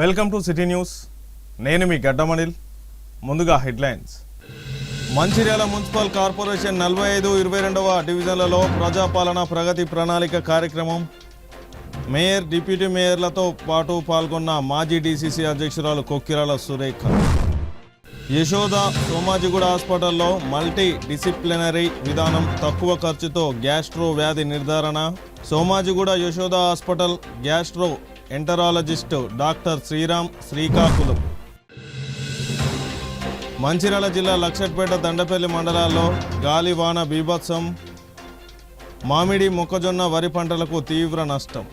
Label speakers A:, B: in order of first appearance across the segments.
A: Welcome to city news. నేను మీ గడ్డమణిల్. ముందుగా headlines. Mancherial municipal corporation 45-22వ డివిజన్లలో ప్రజాపాలన ప్రగతి ప్రణాళిక కార్యక్రమం. మేయర్, డిప్యూటీ మేయర్లతో పాటు పాల్గొన్న మాజీ డీసీసీ అధ్యక్షురాలు కొక్కిరాల సురేఖ. యశోద సోమాజిగూడ హాస్పిటల్లో మల్టీ డిసిప్లినరీ విధానం, తక్కువ ఖర్చుతో గ్యాస్ట్రో వ్యాధి నిర్ధారణ. Somajiguda Yashoda hospital gastroenterologist doctor Sriram, Srikakulam. Mancherial జిల్లా లక్షట్పేట, దండపల్లి మండలాల్లో గాలివాన బీభత్సం. మామిడి, మొక్కజొన్న, వరి పంటలకు తీవ్ర నష్టం.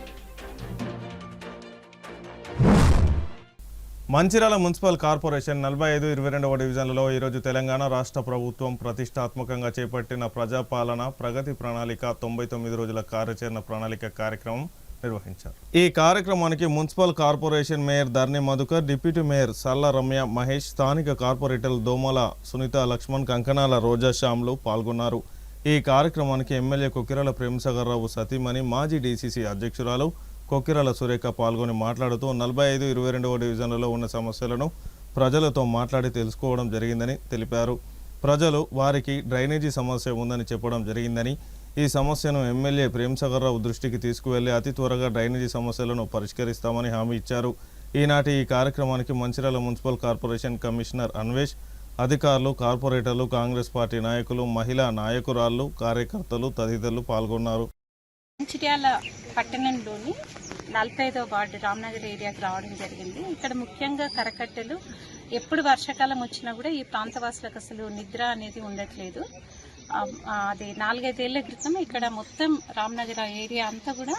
A: మంచిర్యాల మున్సిపల్ కార్పొరేషన్ 45-22వ డివిజన్లలో ఈరోజు తెలంగాణ రాష్ట్ర ప్రభుత్వం ప్రతిష్టాత్మకంగా చేపట్టిన ప్రజాపాలన ప్రగతి ప్రణాళిక 99 రోజుల కార్యాచరణ ప్రణాళిక కార్యక్రమం నిర్వహించారు. ఈ కార్యక్రమానికి municipal corporation mayor Dharni Madhukar, deputy mayor Salla Ramya Mahesh, స్థానిక కార్పొరేటర్లు దోమల సునీత, లక్ష్మణ్, కంకణాల రోజా శ్యామ్లు పాల్గొన్నారు. ఈ కార్యక్రమానికి ఎమ్మెల్యే కొక్కిరాల ప్రేమసాగర్ రావు సతీమణి, మాజీ డీసీసీ అధ్యక్షురాలు కొక్కిరాల సురేఖ పాల్గొని మాట్లాడుతూ 45-22వ డివిజన్లలో ఉన్న సమస్యలను ప్రజలతో మాట్లాడి తెలుసుకోవడం జరిగిందని తెలిపారు. ప్రజలు వారికి డ్రైనేజీ సమస్య ఉందని చెప్పడం జరిగిందని, ఈ సమస్యను ఎమ్మెల్యే ప్రేమసాగర్ రావు దృష్టికి తీసుకువెళ్లి అతి త్వరగా డ్రైనేజీ సమస్యలను పరిష్కరిస్తామని హామీ ఇచ్చారు. ఈనాటి ఈ కార్యక్రమానికి Mancherial municipal corporation commissioner Anvesh, అధికారులు, కార్పొరేటర్లు, కాంగ్రెస్ పార్టీ నాయకులు, మహిళా నాయకురాళ్లు, కార్యకర్తలు తదితరులు పాల్గొన్నారు.
B: మంచిర్యాల పట్టణంలోని 45వ వార్డు రామ్నగర్ ఏరియాకి రావడం జరిగింది. ఇక్కడ ముఖ్యంగా కరకట్టెలు ఎప్పుడు వర్షాకాలం వచ్చినా కూడా ఈ ప్రాంతవాసులకు అసలు నిద్ర అనేది ఉండట్లేదు. అది 4-5 ఏళ్ల క్రితం ఇక్కడ మొత్తం రామ్నగర్ ఏరియా అంతా కూడా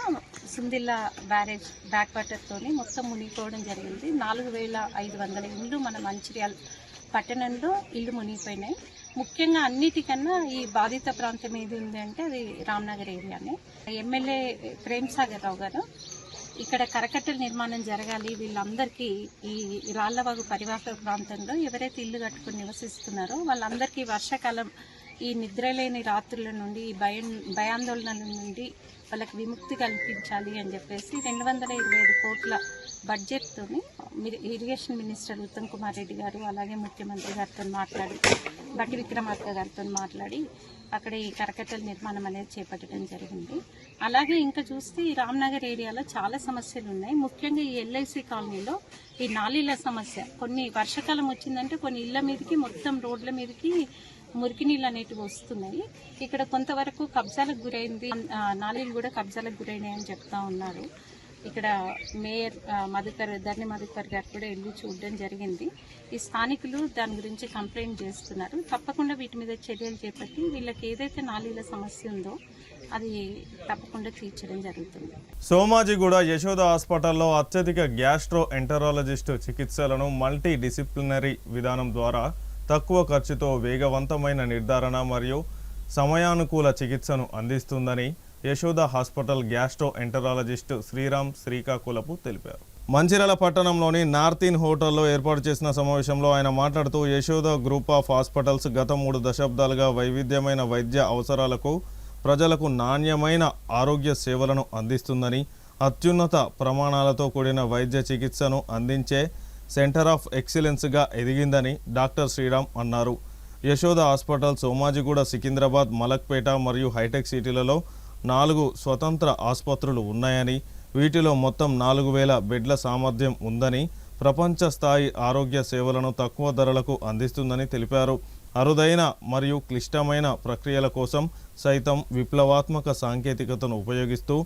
B: సుందిల్లా బ్యారేజ్ బ్యాక్ వాటర్తోని మొత్తం మునిగిపోవడం జరిగింది. 4500 ఇళ్ళు మన మంచిర్యాల పట్టణంలో ఇల్లు మునిగిపోయినాయి. ముఖ్యంగా అన్నిటికన్నా ఈ బాధిత ప్రాంతం ఏది ఉంది అంటే అది రామ్నగర్ ఏరియానే. ఎమ్మెల్యే ప్రేమసాగర్ రావు గారు ఇక్కడ కరకట్టెల నిర్మాణం జరగాలి, వీళ్ళందరికీ ఈ రాళ్లవాగు పరివాహక ప్రాంతంలో ఎవరైతే ఇల్లు కట్టుకుని నివసిస్తున్నారో వాళ్ళందరికీ వర్షాకాలం ఈ నిద్రలేని రాత్రుల నుండి, ఈ భయాందోళనల నుండి వాళ్ళకి విముక్తి కల్పించాలి అని చెప్పేసి 225 కోట్ల బడ్జెట్తో ఇరిగేషన్ మినిస్టర్ ఉత్తమ్ కుమార్ రెడ్డి గారు, అలాగే ముఖ్యమంత్రి గారితో మాట్లాడి, బట్టి విక్రమార్క గారితో మాట్లాడి అక్కడ ఈ కరకట్టెల నిర్మాణం అనేది చేపట్టడం జరిగింది. అలాగే ఇంకా చూస్తే ఈ రామ్నగర్ ఏరియాలో చాలా సమస్యలు ఉన్నాయి. ముఖ్యంగా ఈ ఎల్ఐసి కాలనీలో ఈ నాలీల సమస్య. కొన్ని వర్షాకాలం వచ్చిందంటే కొన్ని ఇళ్ల మీదకి, మొత్తం రోడ్ల మీదకి మురికి నీళ్ళు అనేటివి వస్తున్నాయి. ఇక్కడ కొంతవరకు కబ్జాలకు గురైంది, నాలీలు కూడా కబ్జాలకు గురైనాయి అని చెప్తా ఉన్నారు. ఇక్కడ మేయర్ ధర్ని మధుకర్ గారు కూడా వెళ్ళి చూడడం జరిగింది. ఈ స్థానికులు దాని గురించి కంప్లైంట్ చేస్తున్నారు. తప్పకుండా వీటి మీద చర్యలు చేపట్టి వీళ్ళకి ఏదైతే నాలీల సమస్య ఉందో అది తప్పకుండా తీర్చడం జరుగుతుంది.
A: సోమాజిగూడ యశోద హాస్పిటల్లో అత్యధిక గ్యాస్ట్రో ఎంటరాలజిస్ట్ చికిత్సలను మల్టీ డిసిప్లినరీ విధానం ద్వారా తక్కువ ఖర్చుతో వేగవంతమైన నిర్ధారణ మరియు సమయానుకూల చికిత్సను అందిస్తుందని Yashoda hospital gastroenterologist Sriram, Srikakulapu తెలిపారు. మంచిర్యాల పట్టణంలోని నార్త్ ఇన్ హోటల్లో ఏర్పాటు చేసిన సమావేశంలో ఆయన మాట్లాడుతూ యశోద గ్రూప్ ఆఫ్ హాస్పిటల్స్ గత 3 దశాబ్దాలుగా వైవిధ్యమైన వైద్య అవసరాలకు ప్రజలకు నాణ్యమైన ఆరోగ్య సేవలను అందిస్తుందని, అత్యున్నత ప్రమాణాలతో కూడిన వైద్య చికిత్సను అందించే సెంటర్ ఆఫ్ ఎక్సలెన్స్గా ఎదిగిందని డాక్టర్ శ్రీరామ్ అన్నారు. యశోద హాస్పిటల్ సోమాజిగూడ, సికింద్రాబాద్, మలక్పేట మరియు హైటెక్ సిటీలలో 4 స్వతంత్ర ఆసుపత్రులు ఉన్నాయని, వీటిలో మొత్తం 4000 బెడ్ల సామర్థ్యం ఉందని, ప్రపంచ స్థాయి ఆరోగ్య సేవలను తక్కువ ధరలకు అందిస్తుందని తెలిపారు. అరుదైన మరియు క్లిష్టమైన ప్రక్రియల కోసం సైతం విప్లవాత్మక సాంకేతికతను ఉపయోగిస్తూ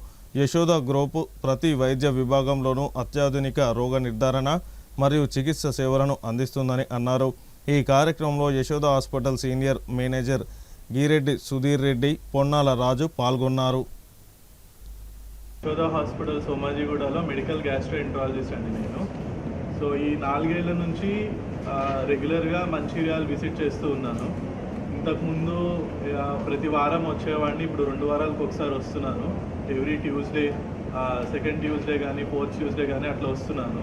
A: యశోద గ్రూప్ ప్రతి వైద్య విభాగంలోనూ అత్యాధునిక రోగ నిర్ధారణ మరియు చికిత్స సేవలను అందిస్తుందని అన్నారు. ఈ కార్యక్రమంలో Yashoda hospital senior manager గిరెడ్డి Sudheer Reddy, Ponnala రాజు పాల్గొన్నారు.
C: యశోద హాస్పిటల్ సోమాజిగూడలో మెడికల్ గ్యాస్ట్రోఎంట్రాలజిస్ట్ అండి నేను. సో ఈ 4 ఏళ్ల నుంచి రెగ్యులర్గా మంచిర్యాల విజిట్ చేస్తూ ఉన్నాను. ఇంతకుముందు ప్రతి వారం వచ్చేవాడిని, ఇప్పుడు 2 వారాలకు ఒకసారి వస్తున్నాను. ఎవ్రీ ట్యూస్డే, సెకండ్ ట్యూస్డే కానీ 4th ట్యూస్డే కానీ అట్లా వస్తున్నాను.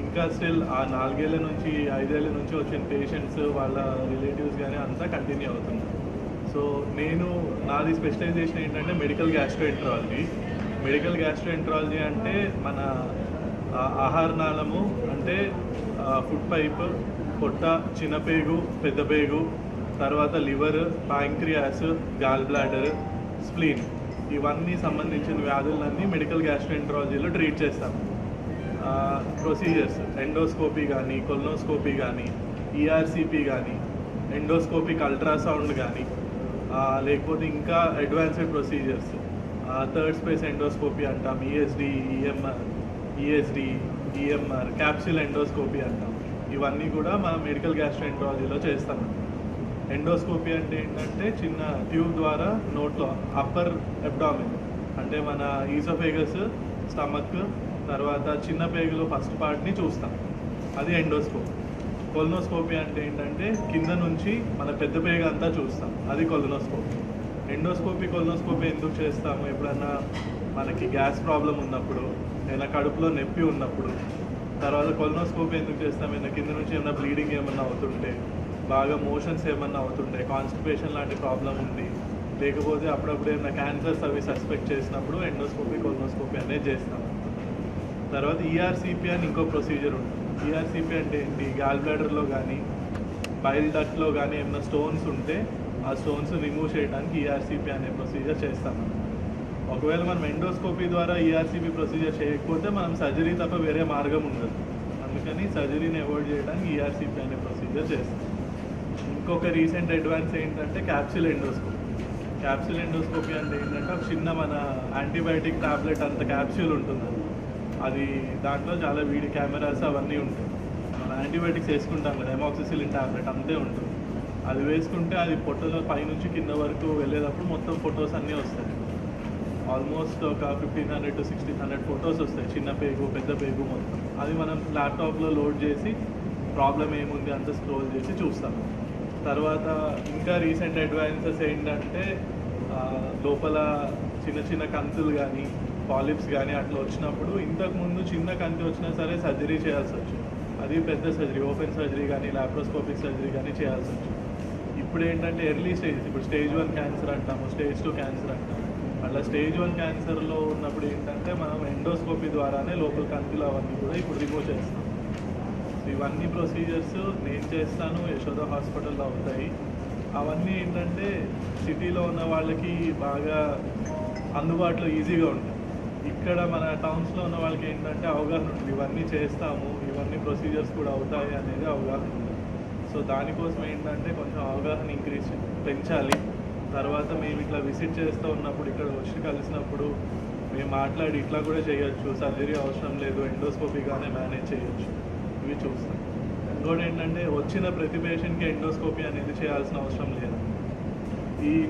C: ఇంకా స్టిల్ ఆ 4 ఏళ్ల నుంచి 5 ఏళ్ల నుంచి వచ్చిన పేషెంట్స్, వాళ్ళ రిలేటివ్స్ కానీ అంతా కంటిన్యూ అవుతున్నారు. సో నాది స్పెషలైజేషన్ ఏంటంటే మెడికల్ గ్యాస్ట్రోఎంట్రాలజీ. మెడికల్ గ్యాస్ట్రోఎంట్రాలజీ అంటే మన ఆహార నాళము అంటే ఫుడ్ పైప్, పొట్ట, చిన్నపేగు, పెద్ద పేగు, తర్వాత liver, pancreas, gallbladder, spleen, ఇవన్నీ సంబంధించిన వ్యాధులన్నీ మెడికల్ గ్యాస్ట్రోఎంటరాలజీలో ట్రీట్ చేస్తాం. ప్రొసీజర్స్ ఎండోస్కోపీ కానీ, కొల్నోస్కోపీ కానీ, ఈఆర్సిపి కానీ, ఎండోస్కోపిక్ అల్ట్రాసౌండ్ కానీ, లేకపోతే ఇంకా advanced procedures third space endoscopy అంటాం, ఈఎంఆర్, క్యాప్సిల్ ఎండోస్కోపీ అంటాం. ఇవన్నీ కూడా మనం మెడికల్ గ్యాస్ట్రోఎంటరాలజీలో చేస్తాం. ఎండోస్కోపీ అంటే ఏంటంటే చిన్న ట్యూబ్ ద్వారా నోట్లో అప్పర్ అబ్డామిన్ అంటే మన ఈసోఫేగస్, స్టమక్, తర్వాత చిన్న పేగులో ఫస్ట్ పార్ట్ని చూస్తాం, అది ఎండోస్కోపీ. కొల్నోస్కోపీ అంటే ఏంటంటే కింద నుంచి మన పెద్ద పేగు అంతా చూస్తాం, అది కొల్నోస్కోపీ. ఎండోస్కోపీ, కొల్నోస్కోపీ ఎందుకు చేస్తాము? ఎప్పుడన్నా మనకి గ్యాస్ ప్రాబ్లం ఉన్నప్పుడు, ఏదైనా కడుపులో నొప్పి ఉన్నప్పుడు. తర్వాత కొల్నోస్కోపీ ఎందుకు చేస్తాం? ఏదైనా కింద నుంచి ఏమైనా బ్లీడింగ్ ఏమన్నా అవుతుంటే, బాగా మోషన్స్ ఏమన్నా అవుతుంటే, కాన్స్టిపేషన్ లాంటి ప్రాబ్లం ఉంది, లేకపోతే అప్పుడప్పుడు ఏమైనా క్యాన్సర్స్ అవి సస్పెక్ట్ చేసినప్పుడు ఎండోస్కోపీ, కొల్నోస్కోపీ అనేది చేస్తాం. తర్వాత ఈఆర్సిపి అని ఇంకో ప్రొసీజర్ ఉంటుంది. ఈఆర్సిపి అంటే ఏంటి? గాల్ బ్లాడర్లో కానీ, బైల్ డక్ట్లో కానీ ఏమైనా స్టోన్స్ ఉంటే ఆ స్టోన్స్ రిమూవ్ చేయడానికి ఈఆర్సిపి అనే ప్రొసీజర్ చేస్తాం. ఒకవేళ మనం ఎండోస్కోపీ ద్వారా ఈఆర్సిపి ప్రొసీజర్ చేయకపోతే మనం సర్జరీ తప్ప వేరే మార్గం ఉండదు. అందుకని సర్జరీని అవాయిడ్ చేయడానికి ఈఆర్సిపి అనే ప్రొసీజర్ చేస్తాం. ఇంకొక రీసెంట్ అడ్వాన్స్ ఏంటంటే క్యాప్సిల్ ఎండోస్కోపీ. క్యాప్సిల్ ఎండోస్కోపీ అంటే ఏంటంటే ఒక చిన్న మన యాంటీబయాటిక్ టాబ్లెట్ అంత క్యాప్సూల్ ఉంటుంది. అది దాంట్లో చాలా కెమెరాస్ అవన్నీ ఉంటాయి. మనం యాంటీబయాటిక్స్ వేసుకుంటాం కదా, ఎమాక్సిసిలిన్ టాబ్లెట్ అంతే ఉంటుంది. అది వేసుకుంటే అది పొట్టలో పైనుంచి కింద వరకు వెళ్ళేటప్పుడు మొత్తం ఫొటోస్ అన్నీ వస్తాయి. ఆల్మోస్ట్ ఒక 1500 to 1600 ఫొటోస్ వస్తాయి, చిన్న పేగు, పెద్ద పేగు మొత్తం. అది మనం ల్యాప్టాప్లో లోడ్ చేసి ప్రాబ్లం ఏముంది అంత స్క్రోల్ చేసి చూస్తాం. తర్వాత ఇంకా రీసెంట్ అడ్వాన్సెస్ ఏంటంటే లోపల చిన్న చిన్న కంతులు కానీ, పాలిప్స్ కానీ అట్లా వచ్చినప్పుడు, ఇంతకుముందు చిన్న కంతి వచ్చినా సరే సర్జరీ చేయాల్సి వచ్చింది. అది పెద్ద సర్జరీ, ఓపెన్ సర్జరీ కానీ, లాప్రోస్కోపిక్ సర్జరీ కానీ చేయాల్సి వచ్చింది. ఇప్పుడు ఏంటంటే ఎర్లీ స్టేజెస్, ఇప్పుడు స్టేజ్ 1 క్యాన్సర్ అంటాము, స్టేజ్ 2 క్యాన్సర్ అంటాము. అట్లా స్టేజ్ 1 క్యాన్సర్లో ఉన్నప్పుడు ఏంటంటే మనం ఎండోస్కోపీ ద్వారానే లోపల కంతులు అవన్నీ కూడా ఇప్పుడు రిమూవ్ చేస్తాం. ఇవన్నీ ప్రొసీజర్స్ నేను చేస్తాను, యశోద హాస్పిటల్లో అవుతాయి. అవన్నీ ఏంటంటే సిటీలో ఉన్న వాళ్ళకి బాగా అందుబాటులో ఈజీగా ఉంటాయి. ఇక్కడ మన టౌన్స్లో ఉన్న వాళ్ళకి ఏంటంటే అవగాహన ఉంటుంది, ఇవన్నీ చేస్తాము, ఇవన్నీ ప్రొసీజర్స్ కూడా అవుతాయి అనేది అవగాహన ఉంటుంది. సో దానికోసం ఏంటంటే కొంచెం అవగాహన పెంచాలి. తర్వాత మేము ఇట్లా విజిట్ చేస్తూ ఉన్నప్పుడు, ఇక్కడ వచ్చి కలిసినప్పుడు మేము మాట్లాడి ఇట్లా కూడా చేయొచ్చు, సర్జరీ అవసరం లేదు, ఎండోస్కోపీగానే మేనేజ్ చేయొచ్చు, ఇవి చూస్తాం. ఇంకోటి ఏంటంటే వచ్చిన ప్రతి పేషెంట్కి ఎండోస్కోపీ అనేది చేయాల్సిన అవసరం లేదు.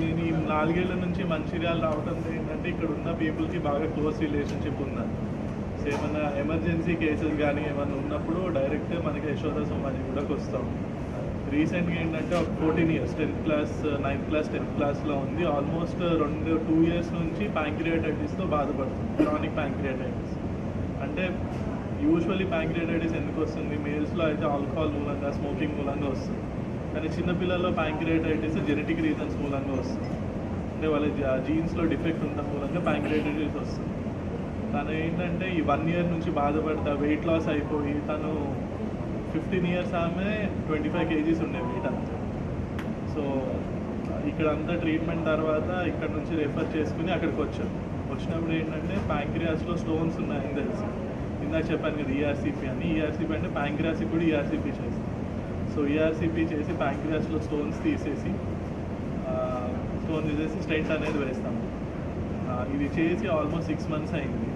C: నేను ఈ 4 ఏళ్ళ నుంచి మంచిర్యాల రావడంతో ఏంటంటే ఇక్కడ ఉన్న పీపుల్కి బాగా క్లోజ్ రిలేషన్షిప్ ఉన్నది. సో ఏమన్నా ఎమర్జెన్సీ కేసెస్ కానీ ఏమన్నా ఉన్నప్పుడు డైరెక్ట్ మనకి యశోద సోమాజీ కూడా వస్తాం. రీసెంట్గా ఏంటంటే ఒక 14 years 10th class 9th class 10th classలో ఉంది. ఆల్మోస్ట్ 2 years నుంచి ప్యాంక్రియాటైటిస్తో బాధపడుతుంది, క్రానిక్ ప్యాంక్రియాటైటిస్. అంటే యూజువల్లీ ప్యాంక్రియాటైటిస్ ఎందుకు వస్తుంది? మేల్స్లో అయితే ఆల్కహాల్ మూలంగా, స్మోకింగ్ మూలంగా వస్తుంది. కానీ చిన్నపిల్లల్లో ప్యాంక్రియాటైటిస్ జెనెటిక్ రీజన్స్ మూలంగా వస్తుంది. అంటే వాళ్ళ జీన్స్లో డిఫెక్ట్ ఉండడం మూలంగా ప్యాంక్రియాటైటిస్ వస్తుంది. తను ఏంటంటే ఈ 1 year నుంచి బాధపడతా వెయిట్ లాస్ అయిపోయి, తను 15 years ఆమె 25 kgs ఉండే వెయిట్ అంతే. సో ఇక్కడంతా ట్రీట్మెంట్ తర్వాత ఇక్కడ నుంచి రెఫర్ చేసుకుని అక్కడికి వచ్చినప్పుడు ఏంటంటే ప్యాంక్రియాస్లో స్టోన్స్ ఉన్నాయని తెలిసి, ఇందాక చెప్పాను కదా ఈఆర్సిపి అని. ఈఆర్సిపి అంటే ప్యాంక్రియాస్కి కూడా ఈఆర్సిపి చేస్తాం. సో ఈఆర్సిపి చేసి ప్యాంక్రియాస్లో స్టోన్స్ తీసేసి స్టెంట్ అనేది వేస్తాము. ఇది చేసి ఆల్మోస్ట్ 6 months అయింది.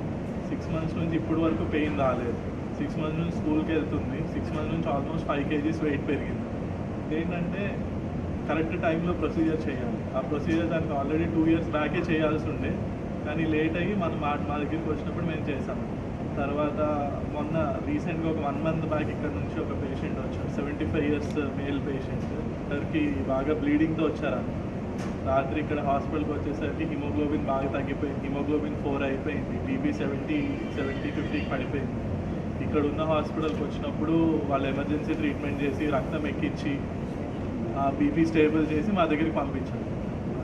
C: 6 months నుంచి ఇప్పటి వరకు పెయిన్ రాలేదు. 6 months నుంచి స్కూల్కి వెళ్తుంది. 6 months నుంచి ఆల్మోస్ట్ 5 kgs వెయిట్ పెరిగింది. ఏంటంటే కరెక్ట్ టైంలో ప్రొసీజర్ చేయాలి. ఆ ప్రొసీజర్ దానికి ఆల్రెడీ 2 years బ్యాకే చేయాల్సి ఉండే, కానీ లేట్ అయ్యి మనం మా దగ్గరికి వచ్చినప్పుడు మేము చేసాము. తర్వాత మొన్న రీసెంట్గా ఒక 1 month బ్యాక్ ఇక్కడ నుంచి ఒక పేషెంట్ వచ్చారు, 75 years మేల్ పేషెంట్. ఇద్దరికి బాగా బ్లీడింగ్తో వచ్చారు. రాత్రి ఇక్కడ హాస్పిటల్కి వచ్చేసరికి హిమోగ్లోబిన్ బాగా తగ్గిపోయింది, హిమోగ్లోబిన్ 4 అయిపోయింది, బీపీ 70-50కి పడిపోయింది. ఇక్కడ ఉన్న హాస్పిటల్కి వచ్చినప్పుడు వాళ్ళు ఎమర్జెన్సీ ట్రీట్మెంట్ చేసి రక్తం ఎక్కించి బీపీ స్టేబుల్ చేసి మా దగ్గరికి పంపించారు.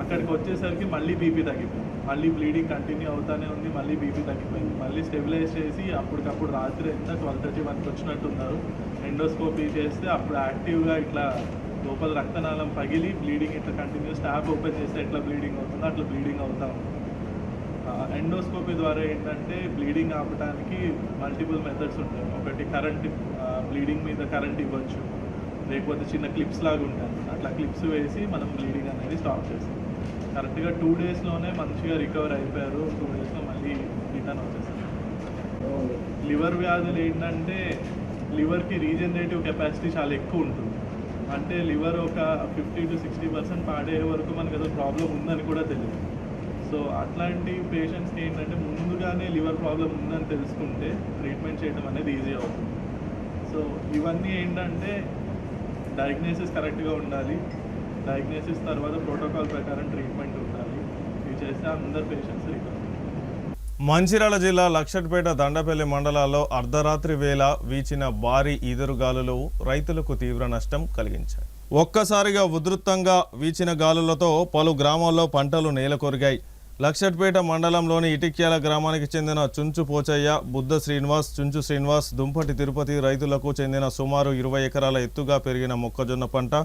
C: అక్కడికి వచ్చేసరికి మళ్ళీ బీపీ తగ్గిపోయింది. మళ్ళీ బ్లీడింగ్ కంటిన్యూ అవుతానే ఉంది, మళ్ళీ బీపీ తగ్గిపోయింది. మళ్ళీ స్టెబిలైజ్ చేసి అప్పటికప్పుడు రాత్రి ఎంత 12:30 వచ్చినట్టున్నారు. ఎండోస్కోపీ చేస్తే అప్పుడు యాక్టివ్గా ఇట్లా లోపల రక్తనాళం పగిలి బ్లీడింగ్ ఇట్లా కంటిన్యూస్ ట్యాప్ ఓపెన్ చేస్తే ఎట్లా బ్లీడింగ్ అవుతుందో అట్లా బ్లీడింగ్ అవుతా ఉంది. ఎండోస్కోపీ ద్వారా ఏంటంటే బ్లీడింగ్ ఆపడానికి మల్టిపుల్ మెథడ్స్ ఉంటాయి. ఒకటి కరెంట్, బ్లీడింగ్ మీద కరెంట్ ఇవ్వచ్చు, లేకపోతే చిన్న క్లిప్స్ లాగా ఉంటాయి, అట్లా క్లిప్స్ వేసి మనం బ్లీడింగ్ అనేది స్టాప్ చేస్తాం. కరెక్ట్గా 2 డేస్లోనే మంచిగా రికవర్ అయిపోయారు. 2 డేస్లో మళ్ళీ రిటర్న్ వచ్చేస్తారు. లివర్ వ్యాధులు ఏంటంటే లివర్కి రీజనరేటివ్ కెపాసిటీ చాలా ఎక్కువ ఉంటుంది. అంటే లివర్ ఒక 50 to 60% పాడే వరకు మనకు ఏదో ప్రాబ్లం ఉందని కూడా తెలియదు. సో అట్లాంటి పేషెంట్స్కి ఏంటంటే ముందుగానే లివర్ ప్రాబ్లం ఉందని తెలుసుకుంటే ట్రీట్మెంట్ చేయడం అనేది ఈజీ అవుతుంది. సో ఇవన్నీ ఏంటంటే డయాగ్నోసిస్ కరెక్ట్గా ఉండాలి, డయాగ్నోసిస్ తర్వాత ప్రోటోకాల్ ప్రకారం ట్రీట్మెంట్ ఉండాలి. ఇవి చేస్తే అందరు పేషెంట్స్ రికవర్.
A: మంచిర్యాల జిల్లా లక్షట్పేట, దండపల్లి మండలాల్లో అర్ధరాత్రి వేళ వీచిన భారీ ఈదురుగాలులు రైతులకు తీవ్ర నష్టం కలిగించాయి. ఒక్కసారిగా ఉధృతంగా వీచిన గాలులతో పలు గ్రామాల్లో పంటలు నేలకొరిగాయి. లక్షట్పేట మండలంలోని ఇటిక్యాల గ్రామానికి చెందిన చుంచు పోచయ్య, బుద్ధ శ్రీనివాస్, చుంచు శ్రీనివాస్, దుంపటి తిరుపతి రైతులకు చెందిన సుమారు 20 ఎకరాల ఎత్తుగా పెరిగిన మొక్కజొన్న పంట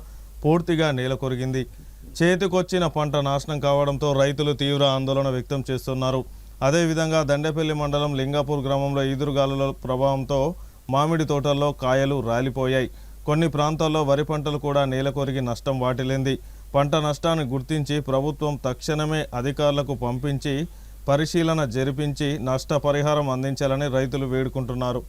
A: పూర్తిగా నేలకొరిగింది. చేతికొచ్చిన పంట నాశనం కావడంతో రైతులు తీవ్ర ఆందోళన వ్యక్తం చేస్తున్నారు. అదేవిధంగా దండపల్లి మండలం లింగాపూర్ గ్రామంలో ఈదురుగాలుల ప్రభావంతో మామిడి తోటల్లో కాయలు రాలిపోయాయి. కొన్ని ప్రాంతాల్లో వరి పంటలు కూడా నేలకొరిగి నష్టం వాటిల్లింది. పంట నష్టాన్ని గుర్తించి ప్రభుత్వం తక్షణమే అధికారులకు పంపించి పరిశీలన జరిపించి నష్టపరిహారం అందించాలని రైతులు వేడుకుంటున్నారు.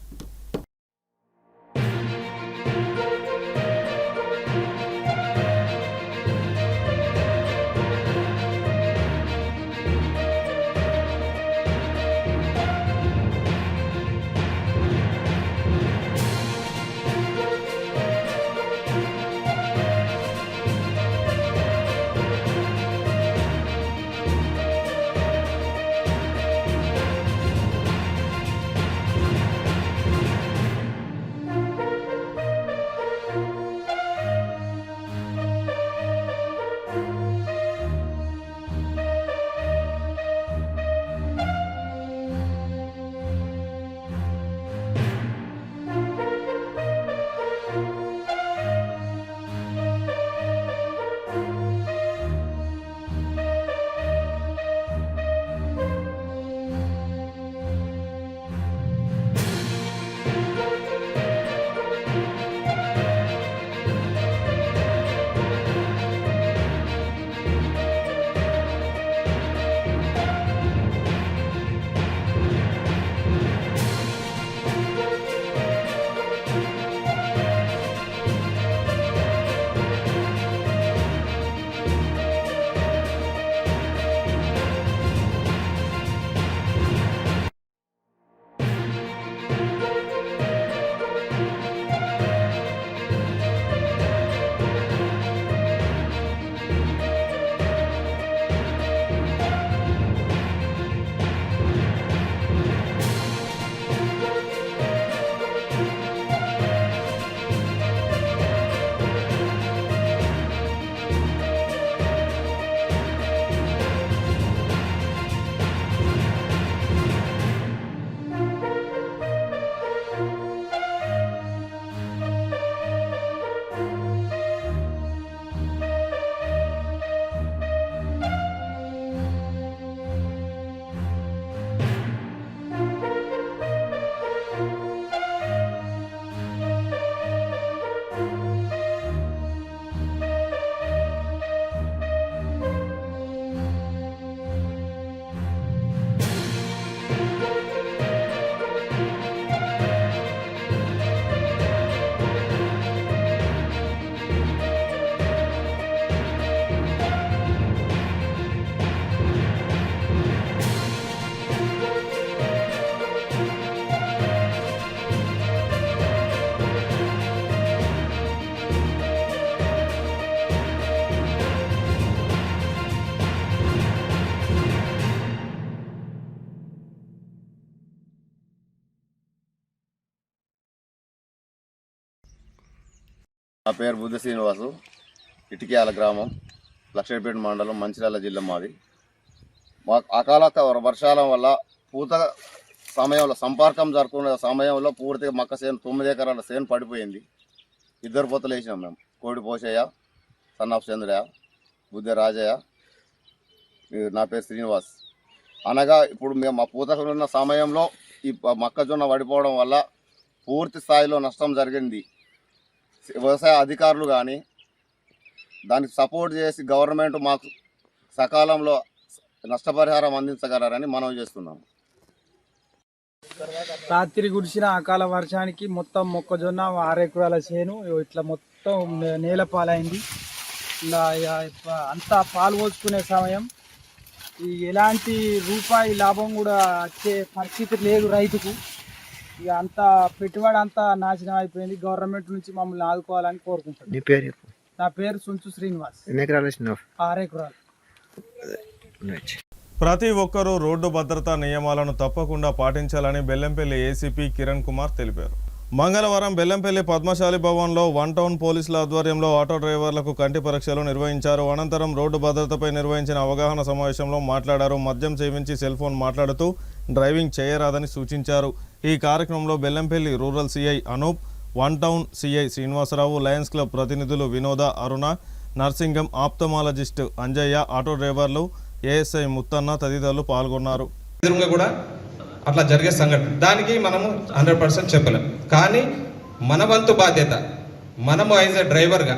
D: నా పేరు బుద్ధ శ్రీనివాసు, ఇటిక్యాల గ్రామం, లక్షట్పేట మండలం, మంచిర్యాల జిల్లా మాది. అకాల వర్షాల వల్ల పూత సమయంలో సంపర్కం జరుపుకునే సమయంలో పూర్తిగా మక్క చేను 9 ఎకరాల చేను పడిపోయింది. 2 పొత్తులు వేసినాం మేము. కోడి పోసయ్య, సన్నాఫ్ చంద్రయ్య, బుద్ధ రాజయ్య, నా పేరు శ్రీనివాస్. అనగా ఇప్పుడు మేము మా పూతకు ఉన్న సమయంలో ఈ మొక్కజొన్న పడిపోవడం వల్ల పూర్తి స్థాయిలో నష్టం జరిగింది. వ్యవసాయ అధికారులు కానీ దానికి సపోర్ట్ చేసి గవర్నమెంట్ మాకు సకాలంలో నష్టపరిహారం అందించగలరని మనం చేస్తున్నాం.
E: రాత్రి కురిసిన అకాల వర్షానికి మొత్తం మొక్కజొన్న 6 ఎకరాల చేను ఇట్లా మొత్తం నేలపాలైంది. ఇలా అంతా పాలు పోసుకునే సమయం ఈ ఎలాంటి రూపాయి లాభం కూడా వచ్చే పరిస్థితి లేదు రైతుకు. ఇక అంతా పెట్టుబడి అంతా నాశనం అయిపోయింది. గవర్నమెంట్ నుంచి మమ్మల్ని ఆదుకోవాలని కోరుకుంటున్నాను.
F: నీ పేరు చెప్పు.
E: నా పేరు సుంచు శ్రీనివాస్.
F: ఎన్ని ఎకరాలు వేసినావు?
E: 6 ఎకరాలు.
A: ప్రతి ఒక్కరూ రోడ్డు భద్రతా నియమాలను తప్పకుండా పాటించాలని బెల్లంపల్లి ఏసీపీ కిరణ్ కుమార్ తెలిపారు. మంగళవారం బెల్లంపల్లి పద్మశాలి భవన్లో 1 టౌన్ పోలీసుల ఆధ్వర్యంలో ఆటో డ్రైవర్లకు కంటి పరీక్షలు నిర్వహించారు. అనంతరం రోడ్డు భద్రతపై నిర్వహించిన అవగాహన సమావేశంలో మాట్లాడారు. మద్యం సేవించి సెల్ ఫోన్ మాట్లాడుతూ డ్రైవింగ్ చేయరాదని సూచించారు. ఈ కార్యక్రమంలో Bellampalli rural CI Anoop, 1 town CI Srinivasarao, lions club ప్రతినిధులు వినోద, అరుణ, నర్సింగం, ఆప్థమాలజిస్ట్ అంజయ్య, ఆటో డ్రైవర్లు, ఏఎస్ఐ ముత్తన్న తదితరులు పాల్గొన్నారు.
G: కూడా అట్లా జరిగే సంఘటన దానికి మనము 100% చెప్పలేం. కానీ మన వంతు బాధ్యత, మనము యాజ్ ఎ డ్రైవర్గా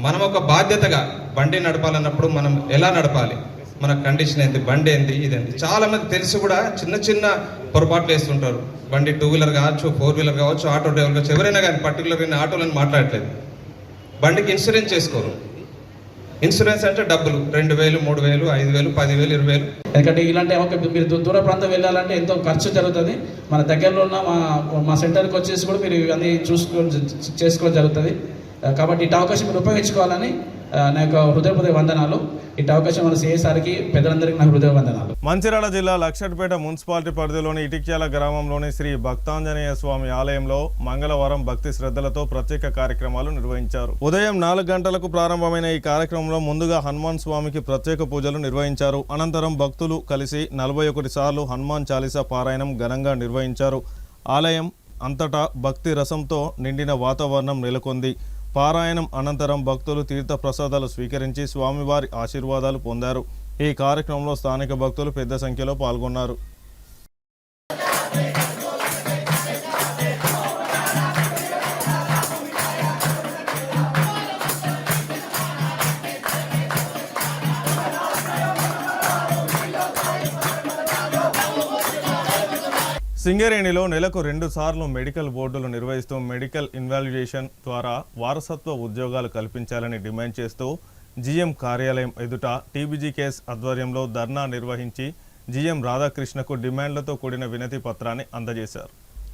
G: మనం ఒక బాధ్యతగా బండి నడపాలన్నప్పుడు మనం ఎలా నడపాలి, మన కండిషన్ ఏంటి, బండి ఏంటి, ఇదేంటి. చాలా మంది తెలిసి కూడా చిన్న చిన్న పొరపాట్లు వేస్తుంటారు. బండి 2 వీలర్ కావచ్చు, 4 వీలర్ కావచ్చు, ఆటో డ్రైవర్ కావచ్చు, ఎవరైనా కానీ పర్టికులర్గా ఆటోలను మాట్లాడట్లేదు. బండికి ఇన్సూరెన్స్ చేసుకోరు. ఇన్సూరెన్స్ అంటే డబ్బులు 2000, 3000, 5000, 10,000, 20,000.
H: ఎందుకంటే ఇలాంటి మీరు దూర ప్రాంతం వెళ్ళాలంటే ఎంతో ఖర్చు జరుగుతుంది. మన దగ్గరలో ఉన్న మా సెంటర్కి వచ్చేసి కూడా మీరు ఇవన్నీ చేసుకోవడం జరుగుతుంది. కాబట్టి ఇటు అవకాశం మీరు ఉపయోగించుకోవాలని నా యొక్క హృదయపూర్వక వందనాలు. ఇటు అవకాశం మన సిఎస్ఆర్కి పెద్దలందరికీ నా హృదయ వందనాలు.
A: మంచిర్యాల జిల్లా లక్షట్పేట మున్సిపాలిటీ పరిధిలోని ఇటిక్యాల గ్రామంలోని శ్రీ భక్తాంజనేయ స్వామి ఆలయంలో మంగళవారం భక్తి శ్రద్ధలతో ప్రత్యేక కార్యక్రమాలు నిర్వహించారు. ఉదయం 4 గంటలకు ప్రారంభమైన ఈ కార్యక్రమంలో ముందుగా హనుమాన్ స్వామికి ప్రత్యేక పూజలు నిర్వహించారు. అనంతరం భక్తులు కలిసి 41 సార్లు హనుమాన్ చాలీసా పారాయణం ఘనంగా నిర్వహించారు. ఆలయం అంతటా భక్తి రసంతో నిండిన వాతావరణం నెలకొంది. పారాయణం అనంతరం భక్తులు తీర్థ ప్రసాదాలు స్వీకరించి స్వామివారి ఆశీర్వాదాలు పొందారు. ఈ కార్యక్రమంలో స్థానిక భక్తులు పెద్ద సంఖ్యలో పాల్గొన్నారు. సింగరేణిలో నెలకు 2 సార్లు మెడికల్ బోర్డులు నిర్వహిస్తూ మెడికల్ ఇన్వాల్యుయేషన్ ద్వారా వారసత్వ ఉద్యోగాలు కల్పించాలని డిమాండ్ చేస్తూ జీఎం కార్యాలయం ఎదుట టీబీజీకేఎస్ ఆధ్వర్యంలో ధర్నా నిర్వహించి జీఎం రాధాకృష్ణకు డిమాండ్లతో కూడిన వినతి పత్రాన్ని అందజేశారు.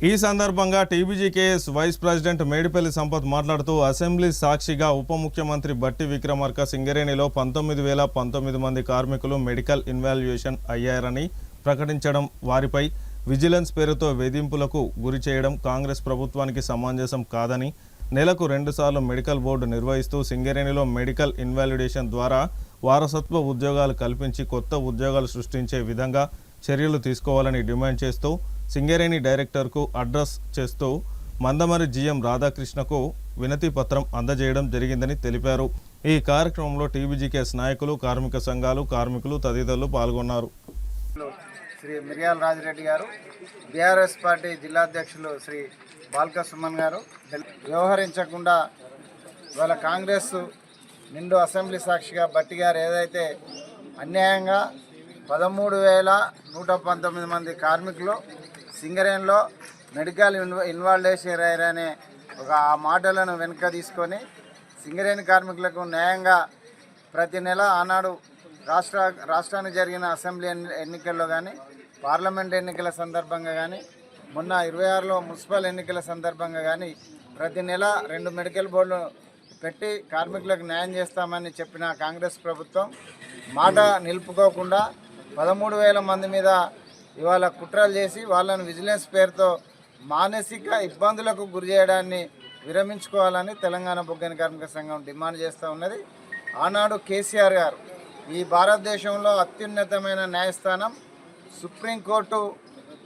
A: ఈ సందర్భంగా TBGKS vice president Medipalli Sampath మాట్లాడుతూ అసెంబ్లీ సాక్షిగా ఉప ముఖ్యమంత్రి బట్టి విక్రమార్క సింగరేణిలో 19,019 మంది కార్మికులు మెడికల్ ఇన్వాల్యుయేషన్ అయ్యారని ప్రకటించడం, వారిపై విజిలెన్స్ పేరుతో వేధింపులకు గురి చేయడం కాంగ్రెస్ ప్రభుత్వానికి సమంజసం కాదని, నెలకు 2 సార్లు మెడికల్ బోర్డు నిర్వహిస్తూ సింగరేణిలో మెడికల్ ఇన్వాలిడేషన్ ద్వారా వారసత్వ ఉద్యోగాలు కల్పించి కొత్త ఉద్యోగాలు సృష్టించే విధంగా చర్యలు తీసుకోవాలని డిమాండ్ చేస్తూ సింగరేణి డైరెక్టర్కు అడ్రస్ చేస్తూ మందమరి జీఎం రాధాకృష్ణకు వినతి పత్రం అందజేయడం జరిగిందని తెలిపారు. ఈ కార్యక్రమంలో టీబీజీకేఎస్ నాయకులు, కార్మిక సంఘాలు, కార్మికులు తదితరులు పాల్గొన్నారు.
I: శ్రీ మిర్యాల రాజిరెడ్డి గారు, బీఆర్ఎస్ పార్టీ జిల్లా అధ్యక్షులు శ్రీ బాల్క సుమన్ గారు వ్యవహరించకుండా ఇవాళ కాంగ్రెస్ నిండు అసెంబ్లీ సాక్షిగా బట్టి గారు ఏదైతే అన్యాయంగా 13,119 మంది కార్మికులు సింగరేణిలో మెడికల్ ఇన్వాల్యుయేషన్ అయ్యారనే ఒక ఆ మాటలను వెనుక తీసుకొని సింగరేణి కార్మికులకు న్యాయంగా ప్రతి నెల ఆనాడు రాష్ట్రానికి జరిగిన అసెంబ్లీ ఎన్నికల్లో కానీ, పార్లమెంట్ ఎన్నికల సందర్భంగా కానీ, మొన్న 26లో మున్సిపల్ ఎన్నికల సందర్భంగా కానీ ప్రతి నెల 2 మెడికల్ బోర్డులు పెట్టి కార్మికులకు న్యాయం చేస్తామని చెప్పిన కాంగ్రెస్ ప్రభుత్వం మాట నిలుపుకోకుండా 13,000 మంది మీద ఇవాళ కుట్రలు చేసి వాళ్ళను విజిలెన్స్ పేరుతో మానసిక ఇబ్బందులకు గురి చేయడాన్ని విరమించుకోవాలని తెలంగాణ బొగ్గని కార్మిక సంఘం డిమాండ్ చేస్తూ ఉన్నది. ఆనాడు కేసీఆర్ గారు ఈ భారతదేశంలో అత్యున్నతమైన న్యాయస్థానం సుప్రీంకోర్టు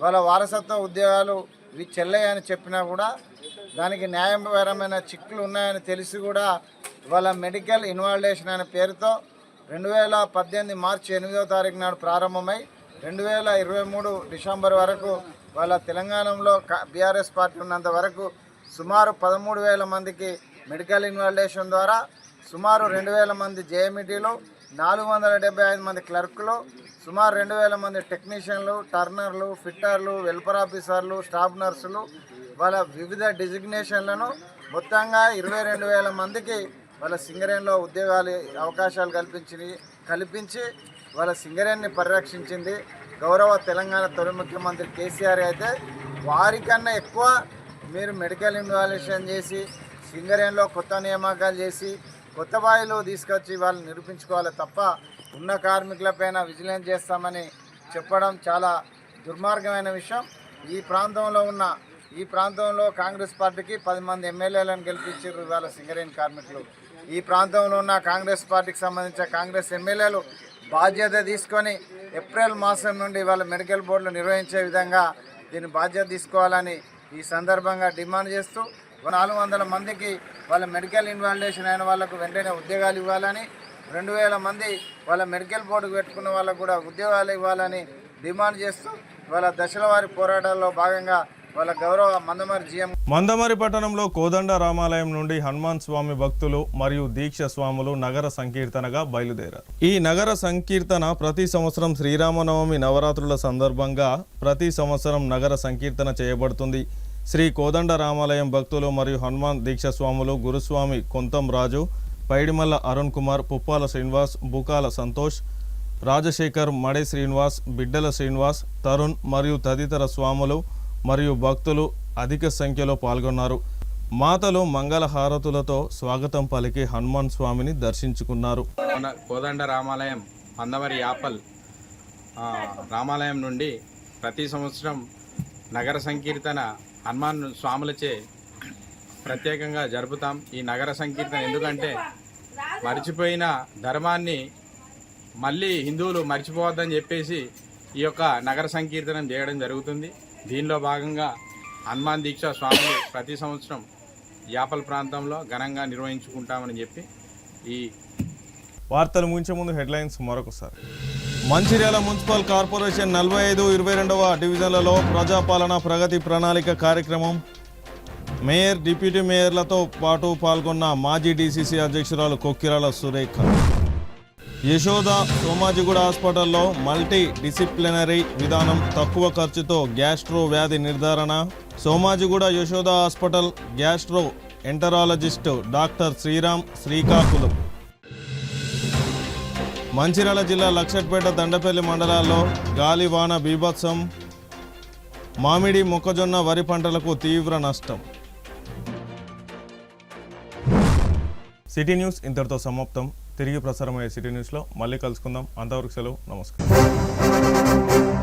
I: వాళ్ళ వారసత్వ ఉద్యోగాలు ఇవి చెల్లయ్యని చెప్పినా కూడా దానికి న్యాయపరమైన చిక్కులు ఉన్నాయని తెలిసి కూడా వాళ్ళ మెడికల్ ఇన్వాల్వేషన్ అనే పేరుతో 2018 మార్చి 8వ తారీఖు నాడు ప్రారంభమై 2023 డిసెంబర్ వరకు వాళ్ళ తెలంగాణలో బీఆర్ఎస్ పార్టీ ఉన్నంత వరకు సుమారు 13,000 మందికి మెడికల్ ఇన్వాల్వేషన్ ద్వారా సుమారు 2,000 మంది జేఎంఈటీలు 475 మంది క్లర్కులు సుమారు 2,000 మంది టెక్నీషియన్లు టర్నర్లు ఫిట్టర్లు వెల్ఫేర్ ఆఫీసర్లు స్టాఫ్ నర్సులు వాళ్ళ వివిధ డిజిగ్నేషన్లను మొత్తంగా 22,000 మందికి వాళ్ళ సింగరేణిలో ఉద్యోగాలు అవకాశాలు కల్పించి వాళ్ళ సింగరేణిని పరిరక్షించింది గౌరవ తెలంగాణ తొలి ముఖ్యమంత్రి కేసీఆర్. అయితే వారికన్నా ఎక్కువ మీరు మెడికల్ ఇన్వాల్వేషన్ చేసి సింగరేణిలో కొత్త నియామకాలు చేసి కొత్త బాయిలు తీసుకొచ్చి వాళ్ళు నిరూపించుకోవాలి తప్ప ఉన్న కార్మికులపైన విజిలెన్స్ చేస్తామని చెప్పడం చాలా దుర్మార్గమైన విషయం. ఈ ప్రాంతంలో కాంగ్రెస్ పార్టీకి 10 మంది ఎమ్మెల్యేలను గెలిపించారు ఇవాళ సింగరేణి కార్మికులు. ఈ ప్రాంతంలో ఉన్న కాంగ్రెస్ పార్టీకి సంబంధించిన కాంగ్రెస్ ఎమ్మెల్యేలు బాధ్యత తీసుకొని ఏప్రిల్ మాసం నుండి వాళ్ళ మెడికల్ బోర్డులు నిర్వహించే విధంగా దీన్ని బాధ్యత తీసుకోవాలని ఈ సందర్భంగా డిమాండ్ చేస్తూ 400 మందికి వాళ్ళ మెడికల్ ఇన్వాల్వేషన్ అయిన వాళ్ళకు వెంటనే ఉద్యోగాలు ఇవ్వాలని 2,000 మంది వాళ్ళ మెడికల్ బోర్డుకు పెట్టుకున్న వాళ్ళకు కూడా ఉద్యోగాలు ఇవ్వాలని డిమాండ్ చేస్తూ వాళ్ళ దశల వారి పోరాటాల్లో భాగంగా వాళ్ళ గౌరవ
A: మందమరి పట్టణంలో కోదండ రామాలయం నుండి హనుమాన్ స్వామి భక్తులు మరియు దీక్ష స్వాములు నగర సంకీర్తనగా బయలుదేరారు. ఈ నగర సంకీర్తన ప్రతి సంవత్సరం శ్రీరామనవమి నవరాత్రుల సందర్భంగా ప్రతి సంవత్సరం నగర సంకీర్తన చేయబడుతుంది. శ్రీ కోదండ రామాలయం భక్తులు మరియు హనుమాన్ దీక్ష స్వాములు గురుస్వామి కొంతం రాజు, పైడిమల్ల అరుణ్ కుమార్, పుప్పాల శ్రీనివాస్, బుకాల సంతోష్, రాజశేఖర్, మడే శ్రీనివాస్, బిడ్డల శ్రీనివాస్, తరుణ్ మరియు తదితర స్వాములు మరియు భక్తులు అధిక సంఖ్యలో పాల్గొన్నారు. మాతలు మంగళ హారతులతో స్వాగతం పలికి హనుమాన్ స్వామిని దర్శించుకున్నారు.
F: కోదండ రామాలయం మందమరి యాపల్ రామాలయం నుండి ప్రతి సంవత్సరం నగర సంకీర్తన హనుమాన్ స్వాములచే ప్రత్యేకంగా జరుపుతాం. ఈ నగర సంకీర్తన ఎందుకంటే మర్చిపోయిన ధర్మాన్ని మళ్ళీ హిందువులు మర్చిపోవద్దని చెప్పేసి ఈ యొక్క నగర సంకీర్తనం చేయడం జరుగుతుంది. దీనిలో భాగంగా హనుమాన్ దీక్ష స్వాములు ప్రతి సంవత్సరం యాపల్ ప్రాంతంలో ఘనంగా నిర్వహించుకుంటామని చెప్పి ఈ
A: వార్తలు ముగించే ముందు హెడ్లైన్స్ మరొకసారి. మంచిర్యాల మున్సిపల్ కార్పొరేషన్ 45, 22వ డివిజన్లలో ప్రజాపాలన ప్రగతి ప్రణాళిక కార్యక్రమం. మేయర్, డిప్యూటీ మేయర్లతో పాటు పాల్గొన్న మాజీ డీసీసీ అధ్యక్షురాలు కొక్కిరాల సురేఖ. యశోద సోమాజిగూడ హాస్పిటల్లో మల్టీ డిసిప్లినరీ విధానం, తక్కువ ఖర్చుతో గ్యాస్ట్రో వ్యాధి నిర్ధారణ. Somajiguda Yashoda hospital gastroenterologist doctor Sriram, Srikakulam. Mancherial జిల్లా లక్షట్పేట, దండపల్లి మండలాల్లో గాలివాన బీభత్సం. మామిడి, మొక్కజొన్న, వరి పంటలకు తీవ్ర నష్టం. సిటీ న్యూస్ ఇంతటితో సమాప్తం. తిరిగి ప్రసారమయ్యే సిటీ న్యూస్లో మళ్ళీ కలుసుకుందాం. అంతవరకు సెలవు. నమస్కారం.